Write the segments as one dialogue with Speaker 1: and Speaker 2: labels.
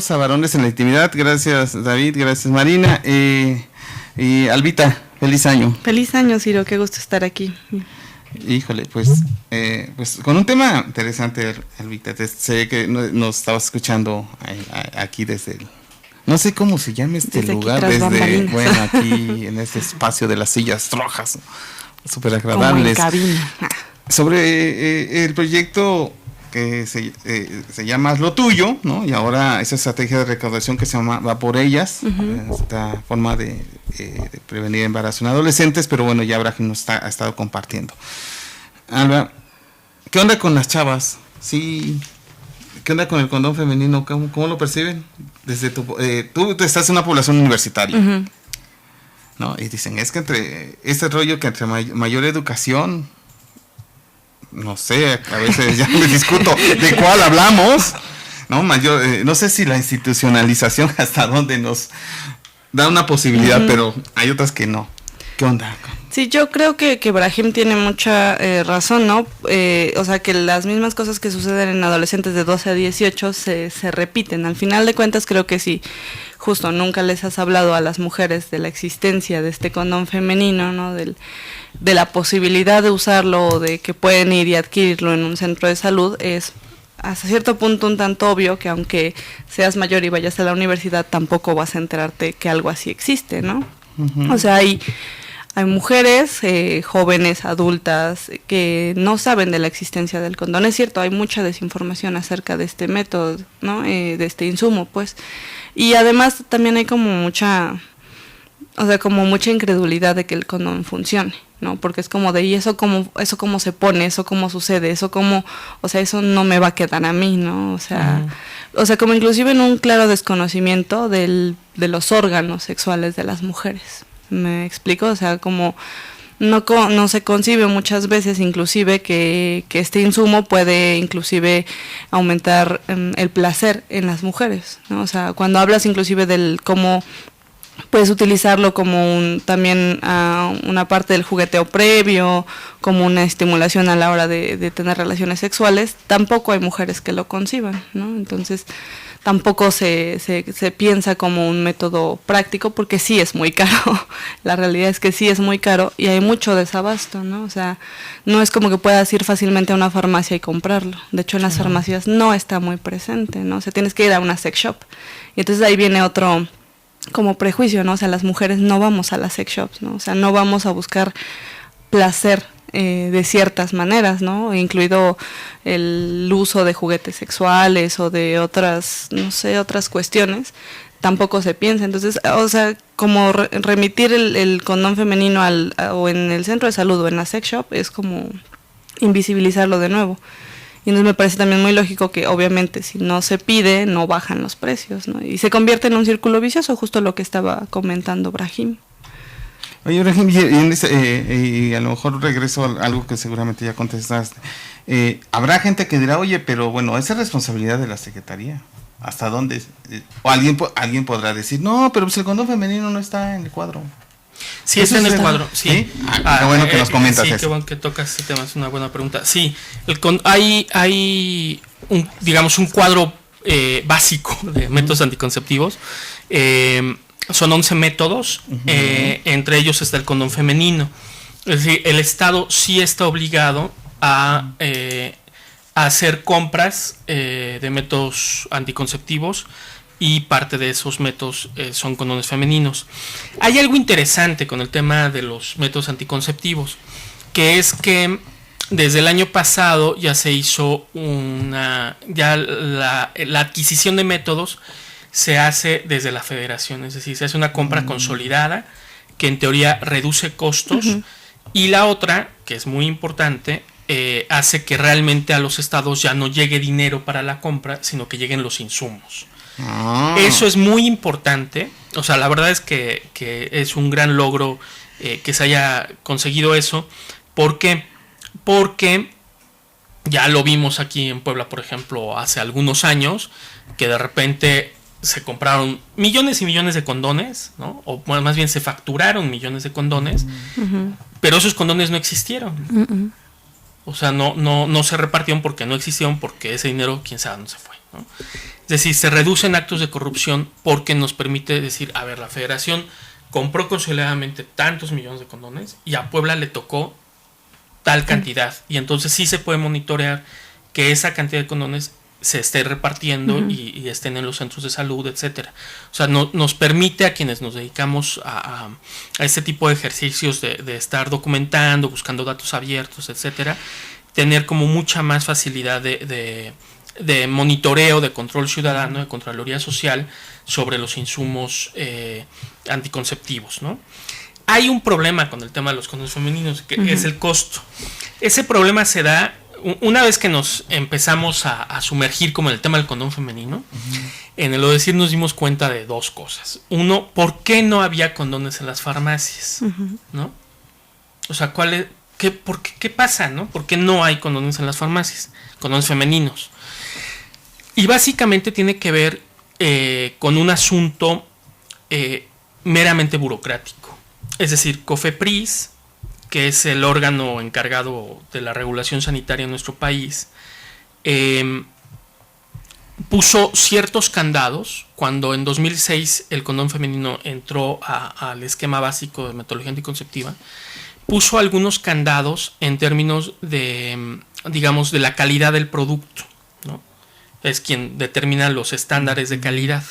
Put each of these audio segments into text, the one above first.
Speaker 1: bienvenidos a Varones en la Intimidad. Gracias David, gracias Marina. Y Albita, feliz año.
Speaker 2: Feliz año, Ciro, qué gusto estar aquí.
Speaker 1: Híjole, pues con un tema interesante, Albita. Sé que nos estabas escuchando aquí desde el... No sé cómo se llama este
Speaker 2: desde
Speaker 1: lugar, aquí en este espacio de las sillas rojas, súper agradables.
Speaker 2: Como en cabina.
Speaker 1: Sobre el proyecto que se llama Haz lo Tuyo, ¿no? Y ahora esa estrategia de recaudación que se llama Va por Ellas, esta forma de prevenir embarazo en adolescentes, pero bueno, ya Brahim nos ha estado compartiendo. Alba, ¿qué onda con las chavas? Sí, ¿qué onda con el condón femenino? ¿Cómo lo perciben? Desde tú estás en una población universitaria, ¿no? Y dicen, es que entre este rollo que entre mayor educación, no sé, a veces ya me discuto de cuál hablamos, ¿no? No sé si la institucionalización hasta dónde nos da una posibilidad, pero hay otras que no. ¿Qué onda?
Speaker 2: Sí, yo creo que Brahim tiene mucha razón, ¿no? O sea, que las mismas cosas que suceden en adolescentes de 12 a 18 se repiten. Al final de cuentas, creo que sí, justo nunca les has hablado a las mujeres de la existencia de este condón femenino, ¿no? De la posibilidad de usarlo o de que pueden ir y adquirirlo en un centro de salud, es hasta cierto punto un tanto obvio que aunque seas mayor y vayas a la universidad, tampoco vas a enterarte que algo así existe, ¿no? O sea, hay mujeres, jóvenes, adultas, que no saben de la existencia del condón. Es cierto, hay mucha desinformación acerca de este método, ¿no? De este insumo, pues. Y además también hay como mucha incredulidad de que el condón funcione, ¿no? Porque es como de, ¿y eso cómo se pone? ¿Eso cómo sucede? ¿Eso cómo? O sea, eso no me va a quedar a mí, ¿no? O sea, como inclusive en un claro desconocimiento de los órganos sexuales de las mujeres. ¿Me explico? O sea, como no se concibe muchas veces inclusive que este insumo puede inclusive aumentar el placer en las mujeres, ¿no? O sea, cuando hablas inclusive del cómo puedes utilizarlo como también una parte del jugueteo previo, como una estimulación a la hora de tener relaciones sexuales, tampoco hay mujeres que lo conciban, ¿no? Entonces tampoco se piensa como un método práctico, porque sí es muy caro. La realidad es que sí es muy caro y hay mucho desabasto, ¿no? O sea, no es como que puedas ir fácilmente a una farmacia y comprarlo. De hecho, en las farmacias no está muy presente, ¿no? O sea, tienes que ir a una sex shop. Y entonces ahí viene otro como prejuicio, ¿no? O sea, las mujeres no vamos a las sex shops, ¿no? O sea, no vamos a buscar placer de ciertas maneras, ¿no? Incluido el uso de juguetes sexuales o de otras, no sé, otras cuestiones, tampoco se piensa. Entonces, o sea, como remitir el condón femenino o en el centro de salud o en la sex shop es como invisibilizarlo de nuevo. Y entonces me parece también muy lógico que obviamente si no se pide, no bajan los precios, ¿no? Y se convierte en un círculo vicioso, justo lo que estaba comentando Brahim.
Speaker 1: Oye, Brahim, y a lo mejor regreso a algo que seguramente ya contestaste. Habrá gente que dirá, oye, pero bueno, esa es responsabilidad de la Secretaría. ¿Hasta dónde? O alguien podrá decir, no, pero pues el condón femenino no está en el cuadro.
Speaker 3: Sí, está en el cuadro, sí.
Speaker 1: ¿Sí? Qué bueno que nos comentas eso.
Speaker 3: Sí, qué bueno que tocas ese tema, es una buena pregunta. Sí, hay un cuadro básico de métodos anticonceptivos. Son 11 métodos, entre ellos está el condón femenino. Es decir, el Estado sí está obligado a hacer compras de métodos anticonceptivos, y parte de esos métodos son condones femeninos. Hay algo interesante con el tema de los métodos anticonceptivos, que es que desde el año pasado ya se hizo la adquisición de métodos se hace desde la federación, es decir, se hace una compra consolidada que en teoría reduce costos, y la otra, que es muy importante, hace que realmente a los estados ya no llegue dinero para la compra, sino que lleguen los insumos. Eso es muy importante. O sea, la verdad es que es un gran logro que se haya conseguido eso. ¿Por qué? Porque ya lo vimos aquí en Puebla, por ejemplo, hace algunos años, que de repente se compraron millones y millones de condones, ¿no? O más bien se facturaron millones de condones, pero esos condones no existieron. O sea, no se repartieron porque no existieron, porque ese dinero, quién sabe dónde se fue. ¿no? Es decir, se reducen actos de corrupción porque nos permite decir, a ver, la federación compró consolidadamente tantos millones de condones y a Puebla le tocó tal cantidad. Y entonces sí se puede monitorear que esa cantidad de condones se esté repartiendo y estén en los centros de salud, etcétera. O sea, nos permite a quienes nos dedicamos a este tipo de ejercicios de estar documentando, buscando datos abiertos, etcétera, tener como mucha más facilidad de monitoreo, de control ciudadano, de Contraloría Social sobre los insumos anticonceptivos, ¿no? Hay un problema con el tema de los condones femeninos, que es el costo. Ese problema se da una vez que nos empezamos a sumergir como en el tema del condón femenino. En el ODECIR nos dimos cuenta de dos cosas. Uno, ¿por qué no había condones en las farmacias? ¿No? O sea, ¿qué pasa, no? ¿Por qué no hay condones en las farmacias? Condones femeninos. Y básicamente tiene que ver con un asunto meramente burocrático. Es decir, COFEPRIS, que es el órgano encargado de la regulación sanitaria en nuestro país, puso ciertos candados cuando en 2006 el condón femenino entró al esquema básico de metodología anticonceptiva. Puso algunos candados en términos de, digamos, de la calidad del producto, ¿no? Es quien determina los estándares de calidad,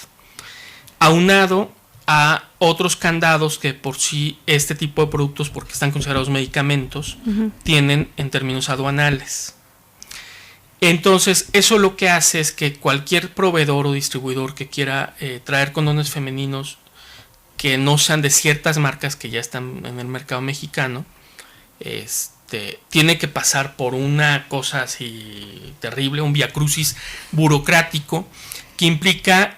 Speaker 3: aunado a otros candados que por sí este tipo de productos, porque están considerados medicamentos, tienen en términos aduanales. Entonces, eso lo que hace es que cualquier proveedor o distribuidor que quiera traer condones femeninos que no sean de ciertas marcas que ya están en el mercado mexicano, tiene que pasar por una cosa así terrible, un viacrucis burocrático, que implica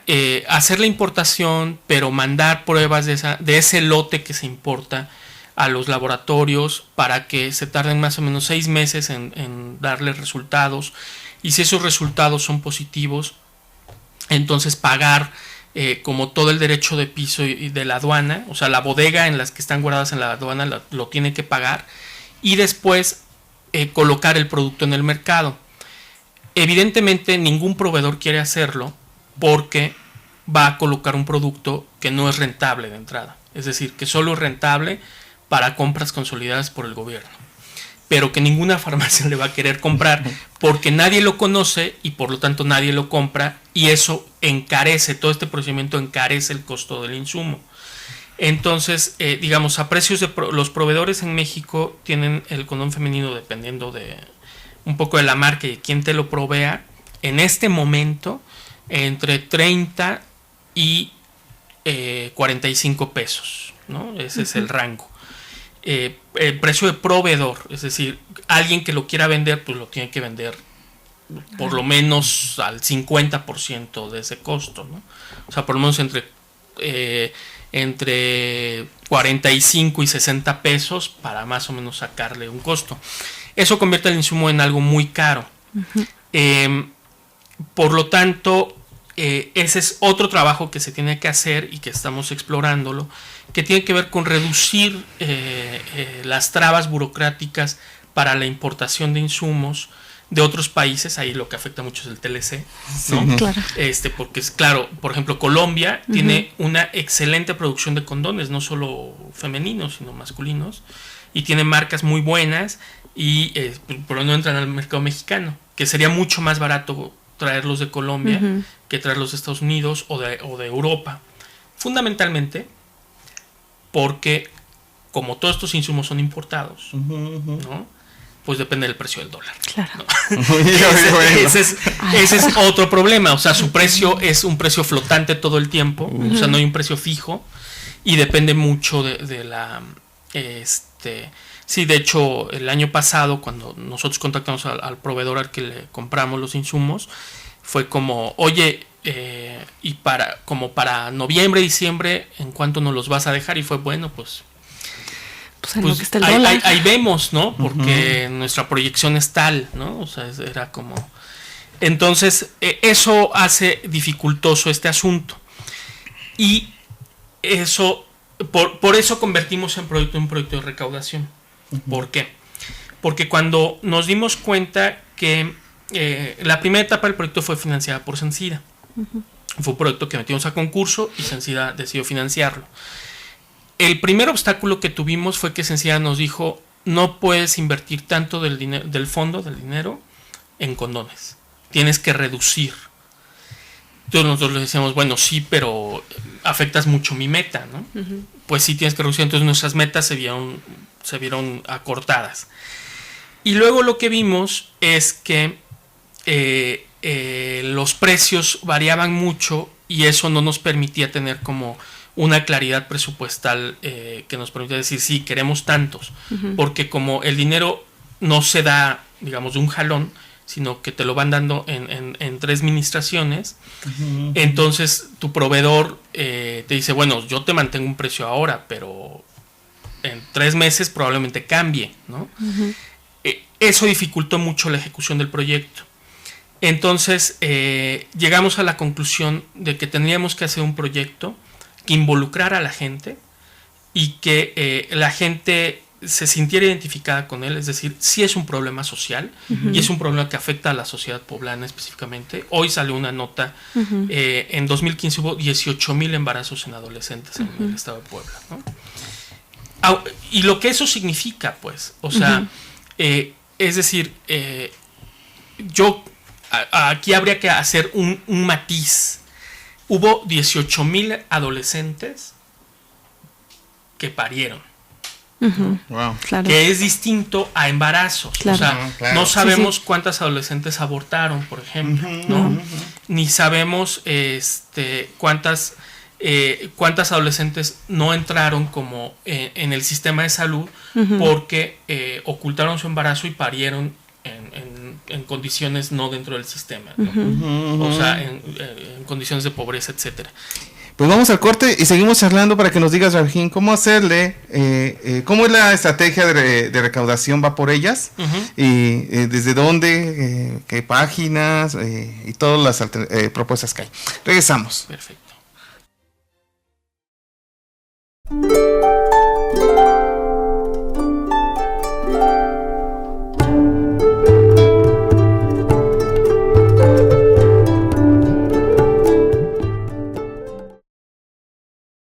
Speaker 3: hacer la importación, pero mandar pruebas de ese lote que se importa a los laboratorios para que se tarden más o menos 6 meses en darles resultados. Y si esos resultados son positivos, entonces pagar como todo el derecho de piso y de la aduana, o sea, la bodega en las que están guardadas en la aduana lo tiene que pagar, y después colocar el producto en el mercado. Evidentemente ningún proveedor quiere hacerlo, porque va a colocar un producto que no es rentable de entrada. Es decir, que solo es rentable para compras consolidadas por el gobierno, pero que ninguna farmacia le va a querer comprar porque nadie lo conoce y por lo tanto nadie lo compra, y eso encarece, todo este procedimiento encarece el costo del insumo. Entonces, digamos, a precios los proveedores en México tienen el condón femenino, dependiendo de un poco de la marca y de quién te lo provea, en este momento entre 30 y 45 pesos, ¿no? Ese es el rango. El precio de proveedor, es decir, alguien que lo quiera vender, pues lo tiene que vender por lo menos al 50% de ese costo, ¿no? O sea, por lo menos entre 45 y 60 pesos para más o menos sacarle un costo. Eso convierte el insumo en algo muy caro. Por lo tanto, ese es otro trabajo que se tiene que hacer y que estamos explorándolo, que tiene que ver con reducir las trabas burocráticas para la importación de insumos de otros países. Ahí lo que afecta mucho es el TLC, ¿no?
Speaker 2: Sí, claro.
Speaker 3: Porque es claro, por ejemplo, Colombia tiene una excelente producción de condones, no solo femeninos, sino masculinos, y tiene marcas muy buenas, y por lo no entran al mercado mexicano, que sería mucho más barato traerlos de Colombia que traerlos de Estados Unidos o de Europa, fundamentalmente porque como todos estos insumos son importados, ¿no? Pues depende del precio del dólar.
Speaker 2: Claro.
Speaker 3: ¿No? Ese es otro problema. O sea, su precio es un precio flotante todo el tiempo. O sea, no hay un precio fijo. Y depende mucho de la... Sí, de hecho, el año pasado, cuando nosotros contactamos al proveedor al que le compramos los insumos, fue como, oye, y para noviembre, diciembre, ¿en cuánto nos los vas a dejar? Y fue, bueno, pues
Speaker 2: lo que está el dólar.
Speaker 3: Ahí vemos, ¿no? Porque nuestra proyección es tal, ¿no? O sea, era como... Entonces, eso hace dificultoso este asunto. Y eso, por eso convertimos un proyecto de recaudación. ¿Por qué? Porque cuando nos dimos cuenta que la primera etapa del proyecto fue financiada por Sencida. Fue un proyecto que metimos a concurso y Sencida decidió financiarlo. El primer obstáculo que tuvimos fue que Sencida nos dijo: no puedes invertir tanto del dinero en condones, tienes que reducir. Entonces nosotros le decíamos, bueno, sí, pero afectas mucho mi meta, ¿no? Pues sí, tienes que reducir. Entonces nuestras metas se vieron acortadas. Y luego lo que vimos es que los precios variaban mucho y eso no nos permitía tener como una claridad presupuestal que nos permitía decir, sí, queremos tantos. Porque como el dinero no se da, digamos, de un jalón, sino que te lo van dando en 3 administraciones, entonces tu proveedor te dice, bueno, yo te mantengo un precio ahora, pero en 3 meses probablemente cambie, ¿no? Eso dificultó mucho la ejecución del proyecto. Entonces llegamos a la conclusión de que tendríamos que hacer un proyecto que involucrara a la gente y que la gente se sintiera identificada con él, es decir, sí es un problema social y es un problema que afecta a la sociedad poblana específicamente. Hoy salió una nota, en 2015 hubo 18,000 embarazos en adolescentes en el estado de Puebla, ¿no? Y lo que eso significa, pues, o sea, es decir, aquí habría que hacer un matiz. Hubo 18,000 adolescentes que parieron.
Speaker 1: Wow.
Speaker 2: Claro.
Speaker 3: Que es distinto a embarazos.
Speaker 2: Claro.
Speaker 3: O sea,
Speaker 1: Claro.
Speaker 3: no sabemos cuántas adolescentes abortaron, por ejemplo, ¿no? Ni sabemos cuántas adolescentes no entraron como en el sistema de salud porque ocultaron su embarazo y parieron en condiciones no dentro del sistema, ¿no? O sea, en condiciones de pobreza, etcétera.
Speaker 1: Pues vamos al corte y seguimos charlando para que nos digas, Rabín, cómo hacerle, cómo es la estrategia de recaudación Va por Ellas, y desde dónde, qué páginas y todas las propuestas que hay. Regresamos.
Speaker 3: Perfecto.